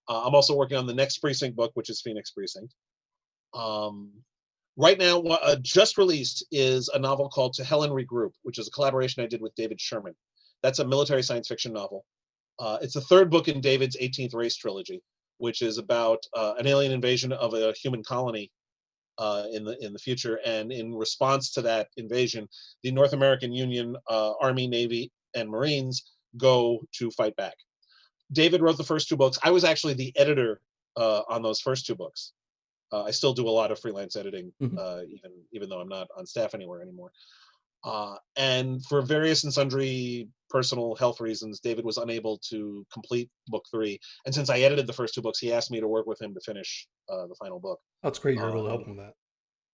I'm also working on the next Precinct book, which is Phoenix Precinct. Right now, just released is a novel called To Hell and Regroup, which is a collaboration I did with David Sherman. That's a military science fiction novel. It's the third book in David's 18th Race trilogy, which is about an alien invasion of a human colony in the future, and in response to that invasion, the North American Union Army, Navy, and Marines go to fight back. David wrote the first 2 books. I was actually the editor on those first 2 books. I still do a lot of freelance editing, even though I'm not on staff anywhere anymore. And for various and sundry personal health reasons, David was unable to complete book 3. And since I edited the first 2 books, he asked me to work with him to finish the final book. That's great. You're able to help him with that.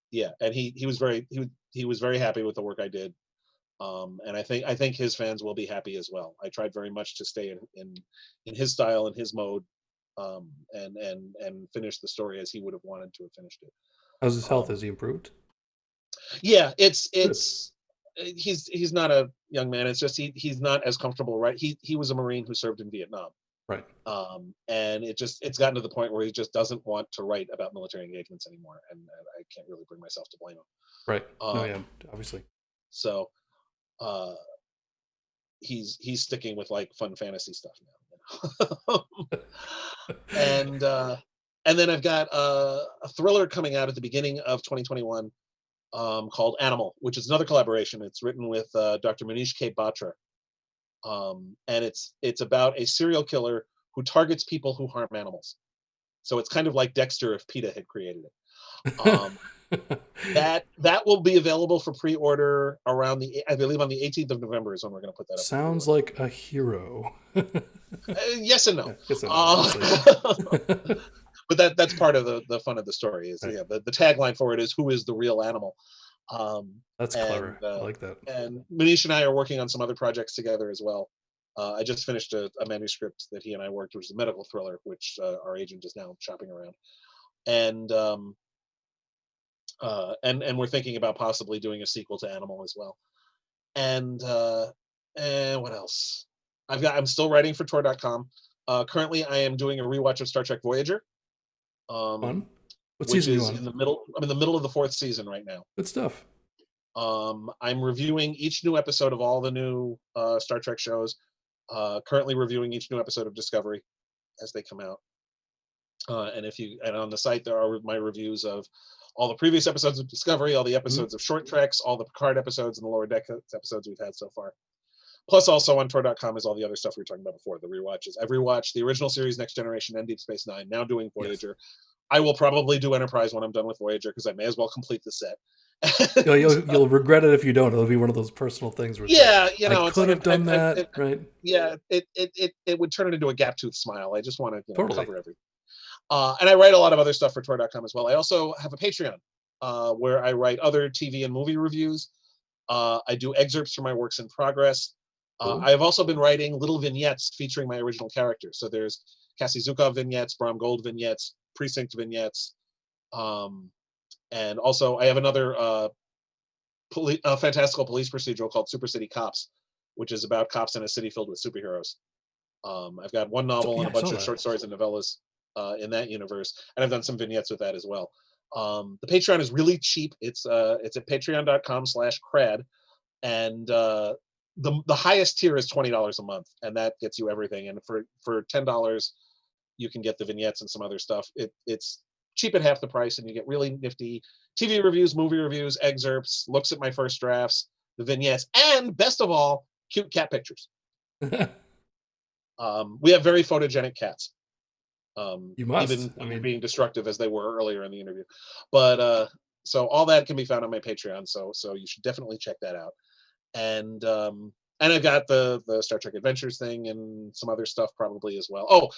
Yeah, and he was very happy with the work I did. And I think his fans will be happy as well. I tried very much to stay in his style and his mode, and finish the story as he would have wanted to have finished it. How's his health? Has he improved? Yeah, he's not a young man. It's just he's not as comfortable, right? He was a Marine who served in Vietnam. Right. And it's gotten to the point where he just doesn't want to write about military engagements anymore, and I can't really bring myself to blame him. Right. Obviously. So, he's sticking with like fun fantasy stuff now. And then I've got a thriller coming out at the beginning of 2021 called Animal, which is another collaboration. It's written with Dr. Manish K. Batra. And it's about a serial killer who targets people who harm animals. So it's kind of like Dexter if PETA had created it. That will be available for pre-order around I believe on the 18th of November is when we're going to put that up. Sounds like a hero. Yes and no. Yes and no. But that's part of the fun of the story is the tagline for it is "Who is the real animal?" That's clever. I like that. And Manish and I are working on some other projects together as well. I just finished a manuscript that he and I worked, which is a medical thriller, which our agent is now shopping around, and we're thinking about possibly doing a sequel to Animal as well. And what else? I'm still writing for Tor.com. Currently, I am doing a rewatch of Star Trek Voyager. Fun. What which season is you on? in the middle. I'm in the middle of the 4th season right now. Good stuff. I'm reviewing each new episode of all the new Star Trek shows. Currently reviewing each new episode of Discovery as they come out. And on the site there are my reviews of all the previous episodes of Discovery, all the episodes of Short Treks, all the Picard episodes, and the Lower Deck episodes we've had so far. Plus, also on Tor.com is all the other stuff we were talking about before, the rewatches. I've rewatched the original series, Next Generation, and Deep Space Nine. Now doing Voyager. Yes. I will probably do Enterprise when I'm done with Voyager because I may as well complete the set. You'll regret it if you don't. It'll be one of those personal things where I could have done that, right? Yeah, it would turn it into a gap-toothed smile. I just want to cover everything. And I write a lot of other stuff for Tor.com as well. I also have a Patreon where I write other TV and movie reviews. I do excerpts from my works in progress. I have also been writing little vignettes featuring my original characters. So there's Cassie Zukov vignettes, Bram Gold vignettes, Precinct vignettes. And also I have another fantastical police procedural called Super City Cops, which is about cops in a city filled with superheroes. I've got one novel and a bunch of short stories and novellas in that universe, and I've done some vignettes with that as well. The Patreon is really cheap. It's at patreon.com/crad, and the highest tier is $20 a month, and that gets you everything. And for $10, you can get the vignettes and some other stuff. It's cheap at half the price, and you get really nifty TV reviews, movie reviews, excerpts, looks at my first drafts, the vignettes, and best of all, cute cat pictures. We have very photogenic cats. You must. Even being destructive as they were earlier in the interview. But so all that can be found on my Patreon. So you should definitely check that out. And I've got the Star Trek Adventures thing and some other stuff probably as well.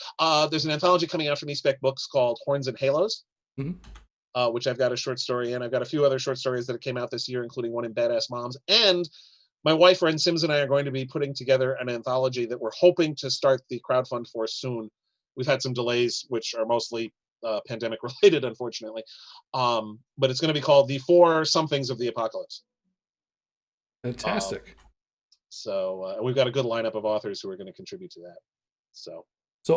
There's an anthology coming out from eSpec Books called Horns and Halos, which I've got a short story in. I've got a few other short stories that came out this year, including one in Badass Moms. And my wife, Ren Sims, and I are going to be putting together an anthology that we're hoping to start the crowdfund for soon. We've had some delays, which are mostly pandemic related, unfortunately. But it's going to be called The Four Somethings of the Apocalypse. Fantastic. So we've got a good lineup of authors who are going to contribute to that. So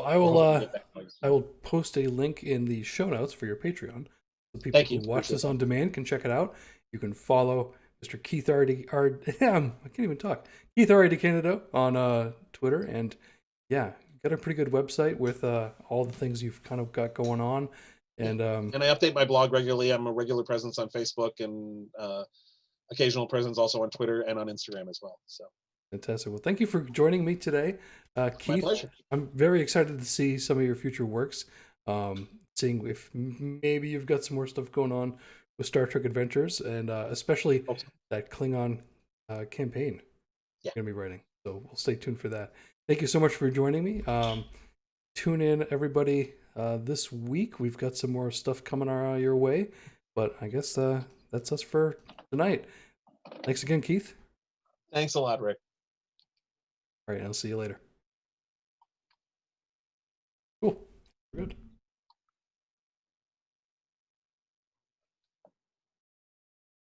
I will post a link in the show notes for your Patreon. So people who watch this on demand can check it out. You can follow Mr. Keith R. I can't even talk. Keith R. DeCandido on Twitter, and got a pretty good website with all the things you've kind of got going on. And I update my blog regularly. I'm a regular presence on Facebook and occasional presence also on Twitter and on Instagram as well. So fantastic. Well, thank you for joining me today, Keith. My pleasure. I'm very excited to see some of your future works. Seeing if maybe you've got some more stuff going on with Star Trek Adventures, and especially that Klingon campaign you're going to be writing. So we'll stay tuned for that. Thank you so much for joining me. Tune in, everybody. This week, we've got some more stuff coming your way. But I guess that's us for tonight. Thanks again, Keith. Thanks a lot, Rick. All right, I'll see you later. Cool. Good.